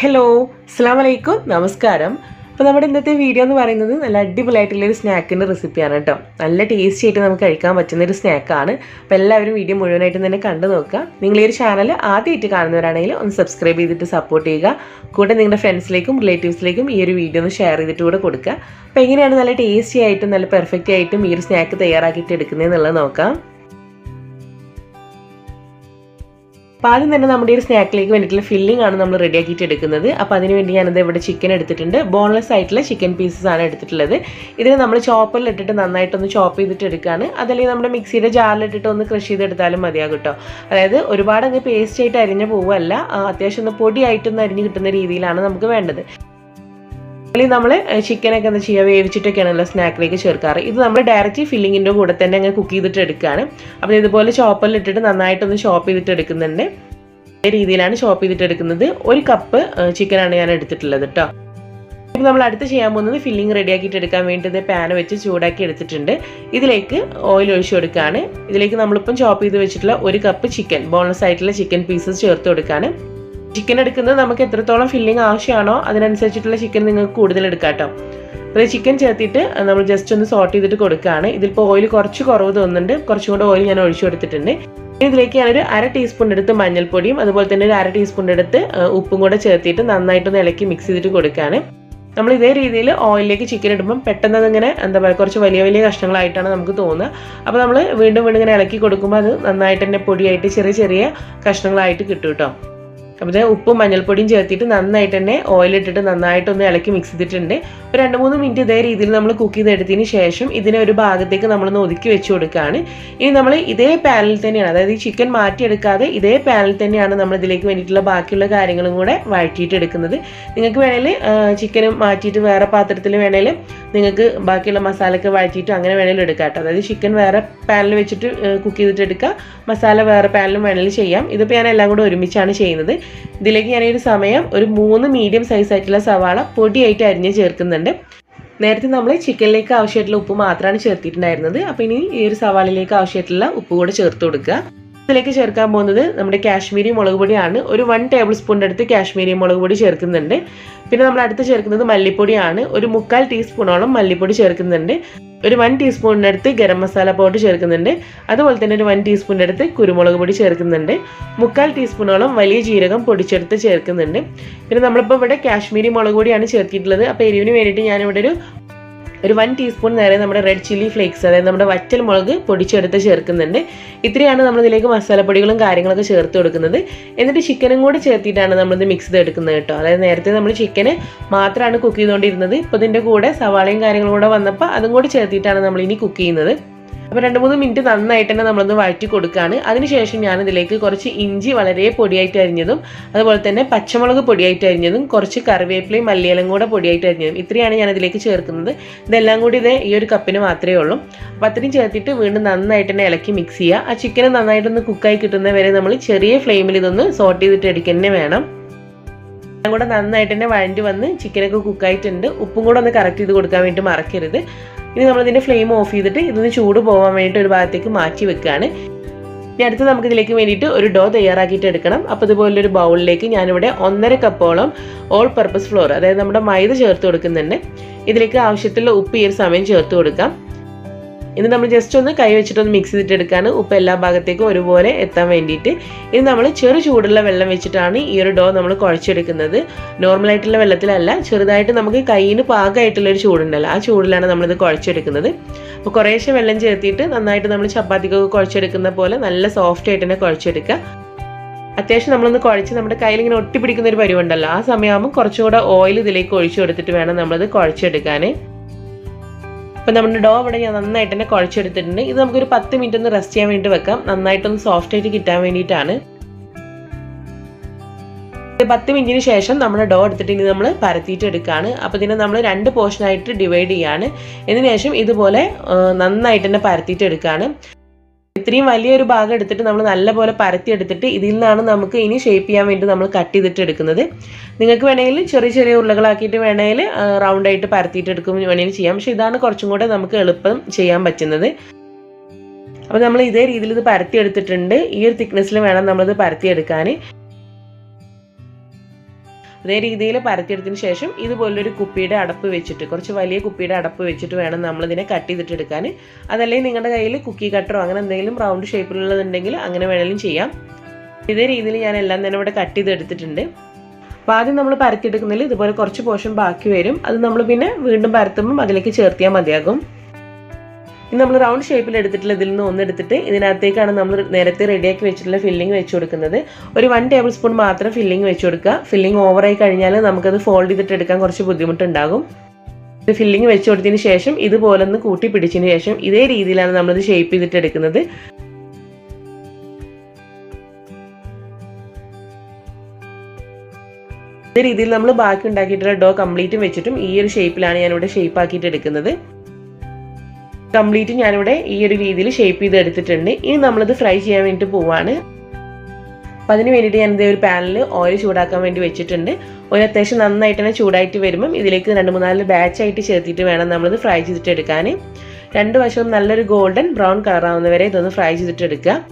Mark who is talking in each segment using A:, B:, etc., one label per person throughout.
A: Hello, അസ്സലാമു അലൈക്കും, നമസ്കാരം. അപ്പോൾ നമ്മുടെ ഇന്നത്തെ വീഡിയോ എന്ന് പറയുന്നത് നല്ല അടിപൊളിയായിട്ടുള്ളൊരു സ്നാക്കിൻ്റെ റെസിപ്പിയാണ് കേട്ടോ. നല്ല ടേസ്റ്റി ആയിട്ട് നമുക്ക് കഴിക്കാൻ പറ്റുന്നൊരു സ്നാക്കാണ്. അപ്പോൾ എല്ലാവരും വീഡിയോ മുഴുവനായിട്ടും തന്നെ കണ്ടു നോക്കുക. നിങ്ങൾ ഈ ഒരു ചാനൽ ആദ്യമായിട്ട് കാണുന്നവരാണെങ്കിൽ ഒന്ന് സബ്സ്ക്രൈബ് ചെയ്തിട്ട് സപ്പോർട്ട് ചെയ്യുക. കൂടെ നിങ്ങളുടെ ഫ്രണ്ട്സിലേക്കും റിലേറ്റീവ്സിലേക്കും ഈ ഒരു വീഡിയോ ഒന്ന് ഷെയർ ചെയ്തിട്ട് കൂടെ കൊടുക്കുക. അപ്പോൾ എങ്ങനെയാണ് നല്ല ടേസ്റ്റി ആയിട്ടും നല്ല പെർഫെക്റ്റ് ആയിട്ടും ഈ ഒരു സ്നാക്ക് തയ്യാറാക്കിയിട്ട് എടുക്കുന്നതെന്നുള്ളത് നോക്കാം. അപ്പോൾ ആദ്യം തന്നെ നമ്മുടെ ഒരു സ്നാക്കിലേക്ക് വേണ്ടിയിട്ടുള്ള ഫില്ലിംഗ് ആണ് നമ്മൾ റെഡിയാക്കിയിട്ട് എടുക്കുന്നത്. അപ്പോൾ അതിനുവേണ്ടി ഞാനത് ഇവിടെ ചിക്കൻ എടുത്തിട്ടുണ്ട്. ബോൺലെസ് ആയിട്ടുള്ള ചിക്കൻ പീസസ് ആണ് എടുത്തിട്ടുള്ളത്. ഇതിന് നമ്മൾ ചോപ്പറിൽ ഇട്ടിട്ട് നന്നായിട്ടൊന്ന് ചോപ്പ് ചെയ്തിട്ട് എടുക്കുകയാണ്. അതല്ലെങ്കിൽ നമ്മുടെ മിക്സിയുടെ ജാറിലിട്ടിട്ട് ഒന്ന് ക്രഷ് ചെയ്തെടുത്താലും മതിയാകും കേട്ടോ. അതായത് ഒരുപാട് അങ്ങ് പേസ്റ്റ് ആയിട്ട് അരിഞ്ഞ് പോവുകയല്ല, അത്യാവശ്യം ഒന്ന് പൊടിയായിട്ടൊന്ന് അരിഞ്ഞ് കിട്ടുന്ന രീതിയിലാണ് നമുക്ക് വേണ്ടത്. നമ്മൾ ചിക്കനൊക്കെ എന്താ ചെയ്യുക, വേവിച്ചിട്ടൊക്കെയാണല്ലോ സ്നാക്കിലേക്ക് ചേർക്കാറ്. ഇത് നമ്മൾ ഡയറക്റ്റ് ഫില്ലിങ്ങിൻ്റെ കൂടെ തന്നെ അങ്ങ് കുക്ക് ചെയ്തിട്ട് എടുക്കുകയാണ്. അപ്പോൾ ഇതുപോലെ ചോപ്പറിൽ ഇട്ടിട്ട് നന്നായിട്ടൊന്ന് ചോപ്പ് ചെയ്തിട്ട് എടുക്കുന്നുണ്ട്. ഈ രീതിയിലാണ് ചോപ്പ് ചെയ്തിട്ട് എടുക്കുന്നത്. 1 കപ്പ് ചിക്കനാണ് ഞാൻ എടുത്തിട്ടുള്ളത് കേട്ടോ. ഇപ്പോൾ നമ്മൾ അടുത്ത് ചെയ്യാൻ പോകുന്നത് ഫില്ലിംഗ് റെഡിയാക്കിയിട്ട് എടുക്കാൻ വേണ്ടി പാൻ വെച്ച് ചൂടാക്കി എടുത്തിട്ടുണ്ട്. ഇതിലേക്ക് ഓയിൽ ഒഴിച്ചു കൊടുക്കുകയാണ്. ഇതിലേക്ക് നമ്മളിപ്പം ചോപ്പ് ചെയ്ത് വെച്ചിട്ടുള്ള 1 കപ്പ് ചിക്കൻ, ബോൺലെസ് ആയിട്ടുള്ള ചിക്കൻ പീസസ് ചേർത്ത് കൊടുക്കുകയാണ്. ചിക്കൻ എടുക്കുന്നത് നമുക്ക് എത്രത്തോളം ഫില്ലിംഗ് ആവശ്യമാണോ അതിനനുസരിച്ചിട്ടുള്ള ചിക്കൻ നിങ്ങൾക്ക് കൂടുതൽ എടുക്കാം കേട്ടോ. അപ്പോൾ ചിക്കൻ ചേർത്തിട്ട് നമ്മൾ ജസ്റ്റ് ഒന്ന് സോട്ട് ചെയ്തിട്ട് കൊടുക്കുകയാണ്. ഇതിലിപ്പോൾ ഓയിൽ കുറച്ച് കുറവ് തോന്നുന്നുണ്ട്, കുറച്ചും കൂടെ ഓയിൽ ഞാൻ ഒഴിച്ചു കൊടുത്തിട്ടുണ്ട്. ഇതിലേക്ക് ഞാനൊരു 1/2 ടീസ്പൂൺ എടുത്ത് മഞ്ഞൾപ്പൊടിയും അതുപോലെ തന്നെ ഒരു 1/2 ടീസ്പൂൺ എടുത്ത് ഉപ്പും കൂടെ ചേർത്തിട്ട് നന്നായിട്ടൊന്ന് ഇളക്കി മിക്സ് ചെയ്തിട്ട് കൊടുക്കുകയാണ്. നമ്മൾ ഇതേ രീതിയിൽ ഓയിലിലേക്ക് ചിക്കൻ ഇടുമ്പം പെട്ടെന്ന് അതിങ്ങനെ എന്താ പറയുക, കുറച്ച് വലിയ വലിയ കഷ്ണങ്ങളായിട്ടാണ് നമുക്ക് തോന്നുക. അപ്പോൾ നമ്മൾ വീണ്ടും വീണ്ടും ഇങ്ങനെ ഇളക്കി കൊടുക്കുമ്പോൾ അത് നന്നായിട്ട് തന്നെ പൊടിയായിട്ട് ചെറിയ ചെറിയ കഷ്ണങ്ങളായിട്ട് കിട്ടും കേട്ടോ. അപ്പോൾ ഉപ്പും മഞ്ഞൾപ്പൊടിയും ചേർത്തിട്ട് നന്നായിട്ട് തന്നെ ഓയിലിട്ടിട്ട് നന്നായിട്ടൊന്ന് ഇളക്കി മിക്സ് ചെയ്തിട്ടുണ്ട്. ഒരു 2-3 മിനിറ്റ് ഇതേ രീതിയിൽ നമ്മൾ കുക്ക് ചെയ്തെടുത്തതിന് ശേഷം ഇതിനെ ഒരു ഭാഗത്തേക്ക് നമ്മളൊന്ന് ഒതുക്കി വെച്ച് കൊടുക്കുകയാണ്. ഇനി നമ്മൾ ഇതേ പാനിൽ തന്നെയാണ്, അതായത് ഈ ചിക്കൻ മാറ്റിയെടുക്കാതെ ഇതേ പാനിൽ തന്നെയാണ് നമ്മൾ ഇതിലേക്ക് വേണ്ടിയിട്ടുള്ള ബാക്കിയുള്ള കാര്യങ്ങളും കൂടെ വഴറ്റിയിട്ട് എടുക്കുന്നത്. നിങ്ങൾക്ക് വേണമെങ്കിൽ ചിക്കനും മാറ്റിയിട്ട് വേറെ പാത്രത്തിൽ വേണമെങ്കിൽ നിങ്ങൾക്ക് ബാക്കിയുള്ള മസാലയൊക്കെ വഴറ്റിയിട്ട് അങ്ങനെ വേണമെങ്കിലും എടുക്കാം കേട്ടോ. അതായത് ചിക്കൻ വേറെ പാനിൽ വെച്ചിട്ട് കുക്ക് ചെയ്തിട്ട് എടുക്കുക, മസാല വേറെ പാനിലും വേണമെങ്കിൽ ചെയ്യാം. ഇതിപ്പോൾ ഞാൻ എല്ലാം കൂടെ ഒരുമിച്ചാണ് ചെയ്യുന്നത്. ഇതിലേക്ക് ഞാനൊരു സമയം ഒരു 3 മീഡിയം സൈസ് ആയിട്ടുള്ള സവാള പൊടിയായിട്ട് അരിഞ്ഞ് ചേർക്കുന്നുണ്ട്. നേരത്തെ നമ്മൾ ചിക്കനിലേക്ക് ആവശ്യമായിട്ടുള്ള ഉപ്പ് മാത്രമാണ് ചേർത്തിട്ടുണ്ടായിരുന്നത്. അപ്പോൾ ഇനി ഈ ഒരു സവാളയിലേക്ക് ആവശ്യമായിട്ടുള്ള ഉപ്പ് കൂടെ ചേർത്ത് കൊടുക്കുക. ഇതിലേക്ക് ചേർക്കാൻ പോകുന്നത് നമ്മുടെ കാശ്മീരി മുളക് പൊടിയാണ്. ഒരു 1 ടേബിൾ സ്പൂണിൻ്റെ അടുത്ത് കാശ്മീരി മുളക് പൊടി ചേർക്കുന്നുണ്ട്. പിന്നെ നമ്മൾ അടുത്ത് ചേർക്കുന്നത് മല്ലിപ്പൊടിയാണ്. ഒരു 3/4 ടീസ്പൂണോളം മല്ലിപ്പൊടി ചേർക്കുന്നുണ്ട്. ഒരു 1 ടീസ്പൂണിൻ്റെ അടുത്ത് ഗരം മസാല പൗഡർ ചേർക്കുന്നുണ്ട്. അതുപോലെ തന്നെ ഒരു 1 ടീസ്പൂണിൻ്റെ അടുത്ത് കുരുമുളക് പൊടി ചേർക്കുന്നുണ്ട്. 3/4 ടീസ്പൂണോളം വലിയ ജീരകം പൊടിച്ചെടുത്ത് ചേർക്കുന്നുണ്ട്. പിന്നെ നമ്മളിപ്പോൾ ഇവിടെ കാശ്മീരി മുളക് പൊടിയാണ് ചേർത്തിട്ടുള്ളത്. അപ്പോൾ എരിവിന് വേണ്ടിയിട്ട് ഞാനിവിടെ ഒരു 1 ടീസ്പൂൺ നേരെ നമ്മുടെ റെഡ് ചില്ലി ഫ്ലേക്സ്, അതായത് നമ്മുടെ വറ്റൽ മുളക് പൊടിച്ചെടുത്ത് ചേർക്കുന്നുണ്ട്. ഇത്രയാണ് നമ്മളിതിലേക്ക് മസാലപ്പൊടികളും കാര്യങ്ങളൊക്കെ ചേർത്ത് കൊടുക്കുന്നത്. എന്നിട്ട് ചിക്കനും കൂടി ചേർത്തിട്ടാണ് നമ്മളിത് മിക്സ് ചെയ്തെടുക്കുന്നത് കേട്ടോ. അതായത് നേരത്തെ നമ്മൾ ചിക്കന് മാത്രമാണ് കുക്ക് ചെയ്തുകൊണ്ടിരുന്നത്. ഇപ്പോൾ ഇതിൻ്റെ കൂടെ സവാളയും കാര്യങ്ങളും കൂടെ വന്നപ്പോൾ അതും കൂടി ചേർത്തിട്ടാണ് നമ്മൾ ഇനി കുക്ക് ചെയ്യുന്നത്. അപ്പോൾ 2-3 മിനിറ്റ് നന്നായിട്ട് തന്നെ നമ്മളൊന്ന് വഴറ്റി കൊടുക്കുകയാണ്. അതിനുശേഷം ഞാനിതിലേക്ക് കുറച്ച് ഇഞ്ചി വളരെ പൊടിയായിട്ട് അരിഞ്ഞതും അതുപോലെ തന്നെ പച്ചമുളക് പൊടിയായിട്ട് അരിഞ്ഞതും കുറച്ച് കറിവേപ്പിലയും മല്ലിയിലും കൂടെ പൊടിയായിട്ട് അരിഞ്ഞതും ഇത്രയാണ് ഞാനിതിലേക്ക് ചേർക്കുന്നത്. ഇതെല്ലാം കൂടി ഈ ഒരു കപ്പിന് മാത്രമേ ഉള്ളൂ. അപ്പോൾ അത്രയും ചേർത്തിട്ട് വീണ്ടും നന്നായിട്ട് തന്നെ ഇളക്കി മിക്സ് ചെയ്യുക. ആ ചിക്കൻ നന്നായിട്ടൊന്ന് കുക്കായി കിട്ടുന്നവരെ നമ്മൾ ചെറിയ ഫ്ലെയിമിൽ ഇതൊന്ന് സോട്ട് ചെയ്തിട്ട് എടുക്കുക തന്നെ വേണം. എല്ലാം കൂടെ നന്നായിട്ട് തന്നെ വഴണ്ടി വന്ന് ചിക്കനൊക്കെ കുക്കായിട്ടുണ്ട്. ഉപ്പും കൂടെ ഒന്ന് കറക്റ്റ് ചെയ്ത് കൊടുക്കാൻ വേണ്ടി മറക്കരുത്. ഇനി നമ്മളിതിൻ്റെ ഫ്ലെയിം ഓഫ് ചെയ്തിട്ട് ഇതിന് ചൂട് പോകാൻ വേണ്ടിയിട്ട് ഒരു ഭാഗത്തേക്ക് മാറ്റി വെക്കുകയാണ്. ഇനി അടുത്ത് നമുക്ക് ഇതിലേക്ക് വേണ്ടിയിട്ട് ഒരു ഡോ തയ്യാറാക്കിയിട്ട് എടുക്കണം. അപ്പോൾ ഇതുപോലൊരു ബൗളിലേക്ക് ഞാനിവിടെ 1.5 കപ്പോളം ഓൾ പർപ്പസ് ഫ്ലോർ, അതായത് നമ്മുടെ മൈദ ചേർത്ത് കൊടുക്കുന്നുണ്ട്. ഇതിലേക്ക് ആവശ്യത്തിലുള്ള ഉപ്പ് ഈ ഒരു സമയം ചേർത്ത് കൊടുക്കാം. ഇനി നമ്മൾ ജസ്റ്റ് ഒന്ന് കൈ വെച്ചിട്ടൊന്ന് മിക്സ് ചെയ്തിട്ട് എടുക്കുകയാണ്, ഉപ്പ് എല്ലാ ഭാഗത്തേക്കും ഒരുപോലെ എത്താൻ വേണ്ടിയിട്ട്. ഇനി നമ്മൾ ചെറു ചൂടുള്ള വെള്ളം വെച്ചിട്ടാണ് ഈ ഒരു ഡോ നമ്മൾ കുഴച്ചെടുക്കുന്നത്. നോർമലായിട്ടുള്ള വെള്ളത്തിലല്ല, ചെറുതായിട്ട് നമുക്ക് കയ്യിന് പാകമായിട്ടുള്ളൊരു ചൂടുണ്ടല്ലോ, ആ ചൂടിലാണ് നമ്മളിത് കുഴച്ചെടുക്കുന്നത്. അപ്പോൾ കുറേശ്ശെ വെള്ളം ചേർത്തിട്ട് നന്നായിട്ട് നമ്മൾ ചപ്പാത്തിക്കൊക്കെ കുഴച്ചെടുക്കുന്ന പോലെ നല്ല സോഫ്റ്റ് ആയിട്ട് തന്നെ കുഴച്ചെടുക്കുക. അത്യാവശ്യം നമ്മളൊന്ന് കുഴച്ച് നമ്മുടെ കയ്യിൽ ഇങ്ങനെ ഒട്ടിപ്പിടിക്കുന്ന ഒരു പരിവുണ്ടല്ലോ, ആ സമയമാകുമ്പോൾ കുറച്ചുകൂടെ ഓയിൽ ഇതിലേക്ക് ഒഴിച്ചു കൊടുത്തിട്ട് വേണം നമ്മളത് കുഴച്ചെടുക്കാൻ. അപ്പോൾ നമ്മുടെ ഡോ ഇവിടെ ഞാൻ നന്നായിട്ട് തന്നെ കുഴച്ചെടുത്തിട്ടുണ്ട്. ഇത് നമുക്കൊരു 10 മിനിറ്റ് ഒന്ന് റെസ്റ്റ് ചെയ്യാൻ വേണ്ടി വെക്കാം, നന്നായിട്ടൊന്ന് സോഫ്റ്റ് ആയിട്ട് കിട്ടാൻ വേണ്ടിയിട്ടാണ്. 10 മിനിറ്റിന് ശേഷം നമ്മുടെ ഡോ എടുത്തിട്ട് ഇനി നമ്മൾ പരത്തിയിട്ട് എടുക്കുകയാണ്. അപ്പോൾ ഇതിനെ നമ്മൾ 2 പോർഷനായിട്ട് ഡിവൈഡ് ചെയ്യാണ്. ഇതിന് ശേഷം ഇതുപോലെ നന്നായിട്ട് തന്നെ പരത്തിയിട്ട് എടുക്കുകയാണ്. ഇത്രയും വലിയൊരു ഭാഗം എടുത്തിട്ട് നമ്മൾ നല്ലപോലെ പരത്തി എടുത്തിട്ട് ഇതിൽ നിന്നാണ് നമുക്ക് ഇനി ഷേപ്പ് ചെയ്യാൻ വേണ്ടി നമ്മൾ കട്ട് ചെയ്തിട്ട് എടുക്കുന്നത്. നിങ്ങൾക്ക് വേണമെങ്കിൽ ചെറിയ ചെറിയ ഉരുളകളാക്കിയിട്ട് വേണമെങ്കിൽ റൗണ്ടായിട്ട് പരത്തിയിട്ട് എടുക്കും വേണമെങ്കിൽ ചെയ്യാം. പക്ഷേ ഇതാണ് കുറച്ചും കൂടെ നമുക്ക് എളുപ്പം ചെയ്യാൻ പറ്റുന്നത്. അപ്പോൾ നമ്മൾ ഇതേ രീതിയിൽ ഇത് പരത്തി എടുത്തിട്ടുണ്ട്. ഈ ഒരു തിക്നെസ്സിൽ വേണം നമ്മളിത് പരത്തി എടുക്കാൻ. അതേ രീതിയിൽ പരത്തിയെടുത്തതിന് ശേഷം ഇതുപോലൊരു കുപ്പിയുടെ അടപ്പ് വെച്ചിട്ട്, കുറച്ച് വലിയ കുപ്പിയുടെ അടപ്പ് വെച്ചിട്ട് വേണം നമ്മളിതിനെ കട്ട് ചെയ്തിട്ട് എടുക്കാൻ. അതല്ലെങ്കിൽ നിങ്ങളുടെ കയ്യിൽ കുക്കി കട്ടറോ അങ്ങനെ എന്തെങ്കിലും റൗണ്ട് ഷേപ്പിലുള്ളതുണ്ടെങ്കിൽ അങ്ങനെ വേണമെങ്കിലും ചെയ്യാം. ഇതേ രീതിയിൽ ഞാൻ എല്ലാം തന്നെ ഇവിടെ കട്ട് ചെയ്ത് എടുത്തിട്ടുണ്ട്. അപ്പോൾ ആദ്യം നമ്മൾ പരത്തിയെടുക്കുന്നതിൽ ഇതുപോലെ കുറച്ച് പോർഷൻ ബാക്കി വരും. അത് നമ്മൾ പിന്നെ വീണ്ടും പരത്തുമ്പം അതിലേക്ക് ചേർത്തിയാൽ മതിയാകും. ഇനി നമ്മൾ റൗണ്ട് ഷേപ്പിൽ എടുത്തിട്ടുള്ള ഇതിൽ നിന്ന് ഒന്നെടുത്തിട്ട് ഇതിനകത്തേക്കാണ് നമ്മൾ നേരത്തെ റെഡിയാക്കി വെച്ചിട്ടുള്ള ഫില്ലിംഗ് വെച്ച് കൊടുക്കുന്നത്. ഒരു 1 ടേബിൾ സ്പൂൺ മാത്രം ഫില്ലിംഗ് വെച്ച് കൊടുക്കുക. ഫില്ലിംഗ് ഓവറായി കഴിഞ്ഞാൽ നമുക്കത് ഫോൾഡ് ചെയ്തിട്ട് എടുക്കാൻ കുറച്ച് ബുദ്ധിമുട്ടുണ്ടാകും. ഇത് ഫില്ലിംഗ് വെച്ച് കൊടുത്തതിന് ശേഷം ഇതുപോലെ ഒന്ന് കൂട്ടി പിടിച്ചതിന് ശേഷം ഇതേ രീതിയിലാണ് നമ്മളിത് ഷേപ്പ് ചെയ്തിട്ട് എടുക്കുന്നത്. ഇതേ രീതിയിൽ നമ്മൾ ബാക്കി ഉണ്ടാക്കിയിട്ടുള്ള ഡോ കംപ്ലീറ്റും വെച്ചിട്ടും ഈ ഒരു ഷേപ്പിലാണ് ഞാനിവിടെ ഷേപ്പ് ആക്കിയിട്ട് എടുക്കുന്നത്. കംപ്ലീറ്റ് ഞാനിവിടെ ഈ ഒരു രീതിയിൽ ഷേപ്പ് ചെയ്ത് എടുത്തിട്ടുണ്ട്. ഇനി നമ്മളിത് ഫ്രൈ ചെയ്യാൻ വേണ്ടിയിട്ട് പോവാണ്. അപ്പം അതിന് വേണ്ടിയിട്ട് ഞാൻ ഒരു പാനിൽ ഓയിൽ ചൂടാക്കാൻ വേണ്ടി വെച്ചിട്ടുണ്ട്. ഓയിൽ അത്യാവശ്യം നന്നായിട്ട് തന്നെ ചൂടായിട്ട് വരുമ്പം ഇതിലേക്ക് 2-3 ബാച്ചായിട്ട് ചേർത്തിട്ട് വേണം നമ്മളിത് ഫ്രൈ ചെയ്തിട്ട് എടുക്കാൻ. 2 വശവും നല്ലൊരു ഗോൾഡൻ ബ്രൗൺ കളറാവുന്നവരെ ഇതൊന്ന് ഫ്രൈ ചെയ്തിട്ട് എടുക്കുക.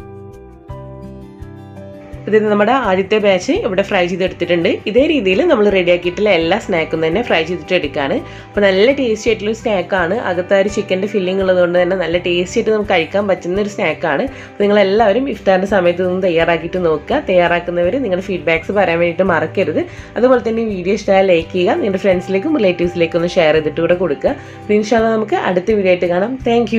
A: ഇത് നമ്മുടെ ആദ്യത്തെ ബാച്ച് ഇവിടെ ഫ്രൈ ചെയ്തെടുത്തിട്ടുണ്ട്. ഇതേ രീതിയിൽ നമ്മൾ റെഡിയാക്കിയിട്ടുള്ള എല്ലാ സ്നാക്കും തന്നെ ഫ്രൈ ചെയ്തിട്ട് എടുക്കുകയാണ്. അപ്പോൾ നല്ല ടേസ്റ്റി ആയിട്ടുള്ള സ്നാക്കാണ്. അകത്ത് ഒരു ചിക്കൻ്റെ ഫില്ലിംഗ് ഉള്ളതുകൊണ്ട് തന്നെ നല്ല ടേസ്റ്റി ആയിട്ട് നമുക്ക് കഴിക്കാൻ പറ്റുന്ന ഒരു സ്നാക്കാണ്. അപ്പോൾ നിങ്ങളെല്ലാവരും ഇഫ്താറിൻ്റെ സമയത്ത് നിന്ന് തയ്യാറാക്കിയിട്ട് നോക്കുക. തയ്യാറാക്കുന്നവർ നിങ്ങളുടെ ഫീഡ്ബാക്ക്സ് പറയാൻ വേണ്ടിയിട്ട് മറക്കരുത്. അതുപോലെ തന്നെ വീഡിയോ ഇഷ്ടമായ ലൈക്ക് ചെയ്യുക. നിങ്ങളുടെ ഫ്രണ്ട്സിലേക്കും റിലേറ്റീവ്സിലേക്കും ഒന്ന് ഷെയർ ചെയ്തിട്ട് കൂടെ കൊടുക്കുക. ഇൻഷാ അല്ലാഹ് നമുക്ക് അടുത്ത വീഡിയോ ആയിട്ട് കാണാം. താങ്ക്